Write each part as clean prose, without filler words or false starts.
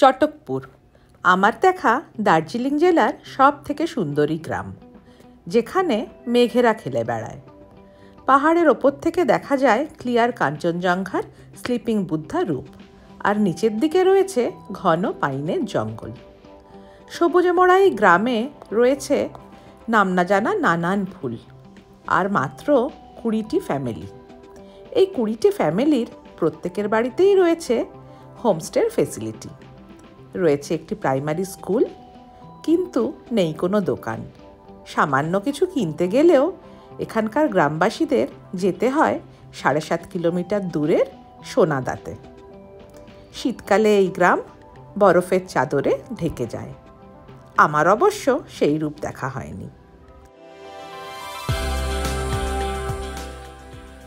চটকপুর আমার দেখা দার্জিলিং জেলার সব থেকে সুন্দরী গ্রাম, যেখানে মেঘেরা খেলে বেড়ায়। পাহাড়ের ওপর থেকে দেখা যায় ক্লিয়ার কাঞ্চনজঙ্ঘার স্লিপিং বুদ্ধা রূপ, আর নিচের দিকে রয়েছে ঘন পাইনের জঙ্গল। সবুজে মোড়া এই গ্রামে রয়েছে নাম না জানা নানান ফুল, আর মাত্র 20টি ফ্যামিলি। এই 20টি ফ্যামিলির প্রত্যেকের বাড়িতেই রয়েছে হোমস্টের ফেসিলিটি, রয়েছে একটি প্রাইমারি স্কুল, কিন্তু নেই কোনো দোকান। সামান্য কিছু কিনতে গেলেও এখানকার গ্রামবাসীদের যেতে হয় 7.5 কিলোমিটার দূরের সোনাদাতে। শীতকালে এই গ্রাম বরফের চাদরে ঢেকে যায়। আমার অবশ্য সেই রূপ দেখা হয়নি।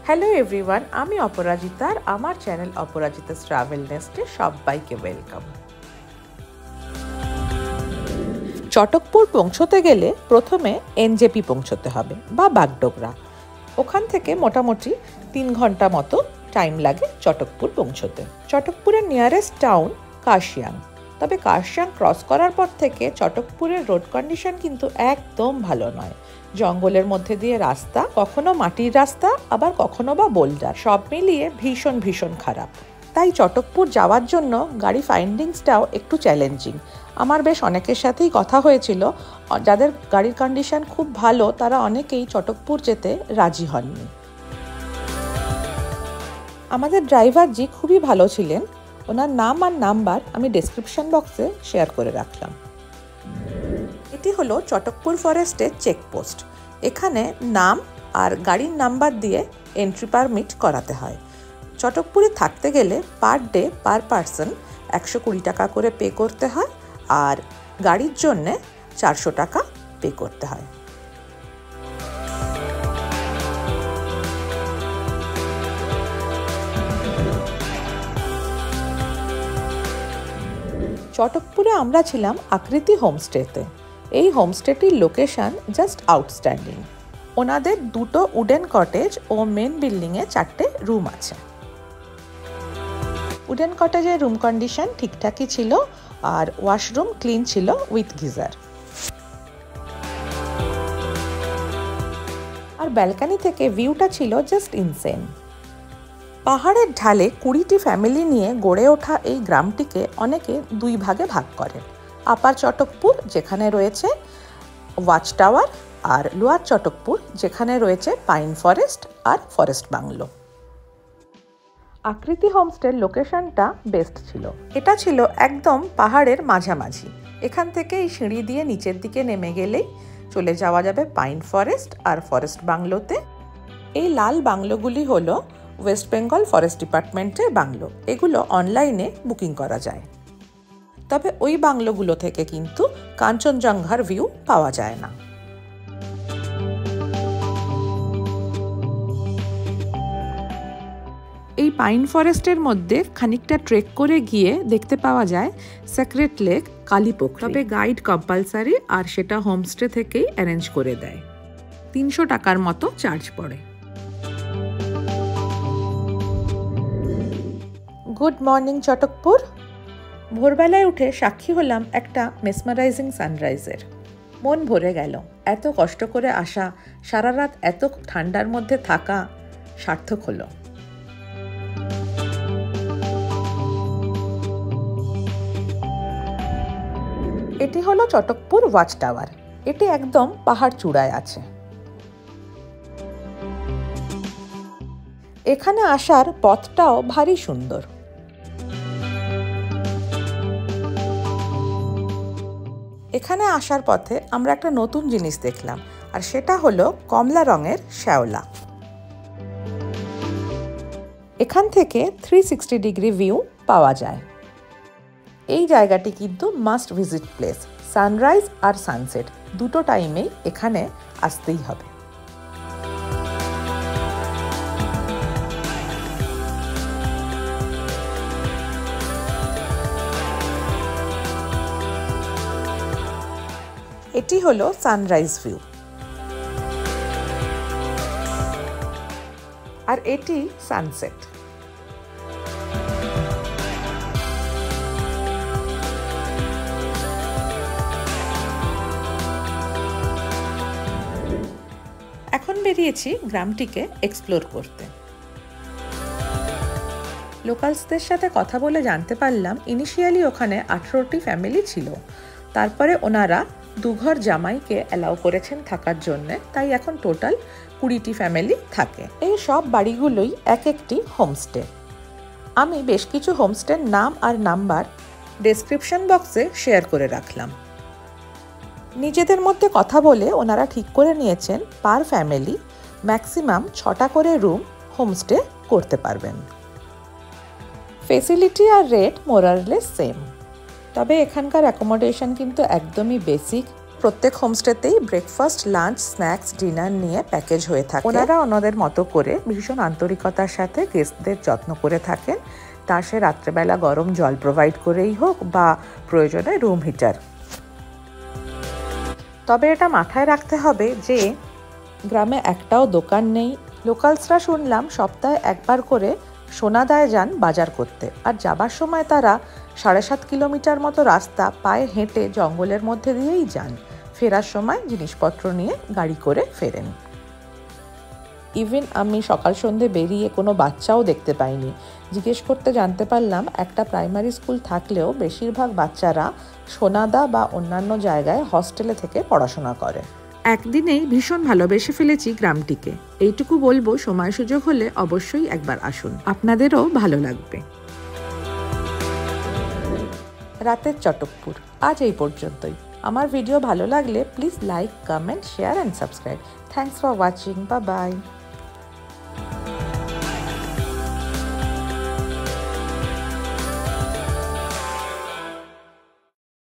হ্যালো এভরিওয়ান, আমি অপরাজিতা, আর আমার চ্যানেল অপরাজিতাস ট্রাভেল নেস্টে সবাইকে ওয়েলকাম। চটকপুর পৌঁছতে গেলে প্রথমে এনজেপি পৌঁছতে হবে বা বাগডোগরা। ওখান থেকে মোটামুটি 3 ঘন্টা মতো টাইম লাগে চটকপুর পৌঁছতে। চটকপুরের নিয়ারেস্ট টাউন কার্শিয়াং। তবে কার্শিয়াং ক্রস করার পর থেকে চটকপুরের রোড কন্ডিশন কিন্তু একদম ভালো নয়। জঙ্গলের মধ্যে দিয়ে রাস্তা, কখনো মাটির রাস্তা, আবার কখনো বা বোল্ডার, সব মিলিয়ে ভীষণ ভীষণ খারাপ। তাই চটকপুর যাওয়ার জন্য গাড়ি ফাইন্ডিংসটাও একটু চ্যালেঞ্জিং। আমার বেশ অনেকের সাথেই কথা হয়েছিল, যাদের গাড়ির কন্ডিশন খুব ভালো তারা অনেকেই চটকপুর যেতে রাজি হননি। আমাদের ড্রাইভারজি খুবই ভালো ছিলেন, ওনার নাম আর নাম্বার আমি ডেসক্রিপশন বক্সে শেয়ার করে রাখলাম। এটি হলো চটকপুর ফরেস্টের চেকপোস্ট। এখানে নাম আর গাড়ির নাম্বার দিয়ে এন্ট্রি পারমিট করাতে হয়। চটকপুরে থাকতে গেলে পার ডে পার পারসন 120 টাকা করে পে করতে হয়, আর গাড়ির জন্যে 400 টাকা পে করতে হয়। চটকপুরে আমরা ছিলাম আকৃতি হোমস্টেতে। এই হোমস্টেটির লোকেশন জাস্ট আউটস্ট্যান্ডিং। ওনাদের 2টো উডেন কটেজ ও মেন বিল্ডিংয়ে 4টে রুম আছে। উডেন কটেজের রুম কন্ডিশন ঠিকঠাকই ছিল, আর ওয়াশরুম ক্লিন ছিল উইথ গিজার। আর ব্যালকনি থেকে ভিউটা ছিল জাস্ট ইনসেন। পাহাড়ের ঢালে 20টি ফ্যামিলি নিয়ে গড়ে ওঠা এই গ্রামটিকে অনেকে 2 ভাগে ভাগ করেন। আপার চটকপুর, যেখানে রয়েছে ওয়াচ টাওয়ার, আর লোয়ার চটকপুর, যেখানে রয়েছে পাইন ফরেস্ট আর ফরেস্ট বাংলো। আকৃতি হোমস্টের লোকেশনটা বেস্ট ছিল। এটা ছিল একদম পাহাড়ের মাঝামাঝি। এখান থেকে এই সিঁড়ি দিয়ে নিচের দিকে নেমে গেলেই চলে যাওয়া যাবে পাইন ফরেস্ট আর ফরেস্ট বাংলোতে। এই লাল বাংলোগুলি হলো ওয়েস্ট বেঙ্গল ফরেস্ট ডিপার্টমেন্টের বাংলো। এগুলো অনলাইনে বুকিং করা যায়। তবে ওই বাংলোগুলো থেকে কিন্তু কাঞ্চনজঙ্ঘার ভিউ পাওয়া যায় না। এই পাইন ফরেস্টের মধ্যে খানিকটা ট্রেক করে গিয়ে দেখতে পাওয়া যায় সেক্রেট লেক, কালীপুকুর। তবে গাইড কম্পালসারি, আর সেটা হোমস্টে থেকেই অ্যারেঞ্জ করে দেয়। 300 টাকার মতো চার্জ পড়ে। Good morning Chatakpur. ভোরবেলায় উঠে সাক্ষী হলাম একটা মেসমারাইজিং সানরাইজের। মন ভরে গেল। এত কষ্ট করে আসা, সারা রাত এত ঠান্ডার মধ্যে থাকা সার্থক হলো। এটি হলো চটকপুর ওয়াচ টাওয়ার। এটি একদম পাহাড় চূড়ায় আছে। এখানে আসার পথটাও ভারী সুন্দর। এখানে আসার পথে আমরা একটা নতুন জিনিস দেখলাম, আর সেটা হলো কমলা রঙের শ্যাওলা। এখান থেকে 360 ডিগ্রি ভিউ পাওয়া যায়। এই জায়গাটি কিন্তু মাস্ট ভিজিট প্লেস। সানরাইজ আর সানসেট দুটো টাইমেই এখানে আসতেই হবে। এটি হলো সানরাইজ ভিউ, আর এটি সানসেট। বেরিয়েছি গ্রামটিকে এক্সপ্লোর করতে। লোকালসদের সাথে কথা বলে জানতে পারলাম ইনিশিয়ালি ওখানে 18টি ফ্যামিলি ছিল, তারপরে ওনারা দুঘর জামাইকে অ্যালাউ করেছেন থাকার জন্যে, তাই এখন টোটাল 20টি ফ্যামিলি থাকে। এই সব বাড়িগুলোই এক একটি হোমস্টে। আমি বেশ কিছু হোমস্টের নাম আর নাম্বার ডেসক্রিপশন বক্সে শেয়ার করে রাখলাম। নিজেদের মধ্যে কথা বলে ওনারা ঠিক করে নিয়েছেন পার ফ্যামিলি ম্যাক্সিমাম 6টা করে রুম হোমস্টে করতে পারবেন। ফেসিলিটি আর রেট মোরারলেস সেম, তবে এখানকার অ্যাকোমোডেশন কিন্তু একদমই বেসিক। প্রত্যেক হোমস্টেতেই ব্রেকফাস্ট, লাঞ্চ, স্ন্যাক্স, ডিনার নিয়ে প্যাকেজ হয়ে থাকে। ওনারা ওনাদের মতো করে ভীষণ আন্তরিকতার সাথে গেস্টদের যত্ন করে থাকেন, তা সে রাত্রেবেলা গরম জল প্রোভাইড করেই হোক বা প্রয়োজনে রুম হিটার। তবে এটা মাথায় রাখতে হবে যে গ্রামে একটাও দোকান নেই। লোকালসরা শুনলাম সপ্তাহে একবার করে সোনাদায় যান বাজার করতে, আর যাবার সময় তারা 7.5 কিলোমিটার মতো রাস্তা পায়ে হেঁটে জঙ্গলের মধ্যে দিয়েই যান। ফেরার সময় জিনিসপত্র নিয়ে গাড়ি করে ফেরেন। ইভেন আমি সকাল সন্ধে বেরিয়ে কোনো বাচ্চাও দেখতে পাইনি। জিজ্ঞেস করতে জানতে পারলাম একটা প্রাইমারি স্কুল থাকলেও বেশিরভাগ বাচ্চারা সোনাদা বা অন্যান্য জায়গায় হস্টেলে থেকে পড়াশোনা করে। একদিনেই ভীষণ ভালোবেসে ফেলেছি গ্রামটিকে। এইটুকু বলবো, সময় সুযোগ হলে অবশ্যই একবার আসুন, আপনাদেরও ভালো লাগবে। রাতের চটকপুর আজ এই পর্যন্তই। আমার ভিডিও ভালো লাগলে please like, comment, share and subscribe. Thanks for watching. Bye bye.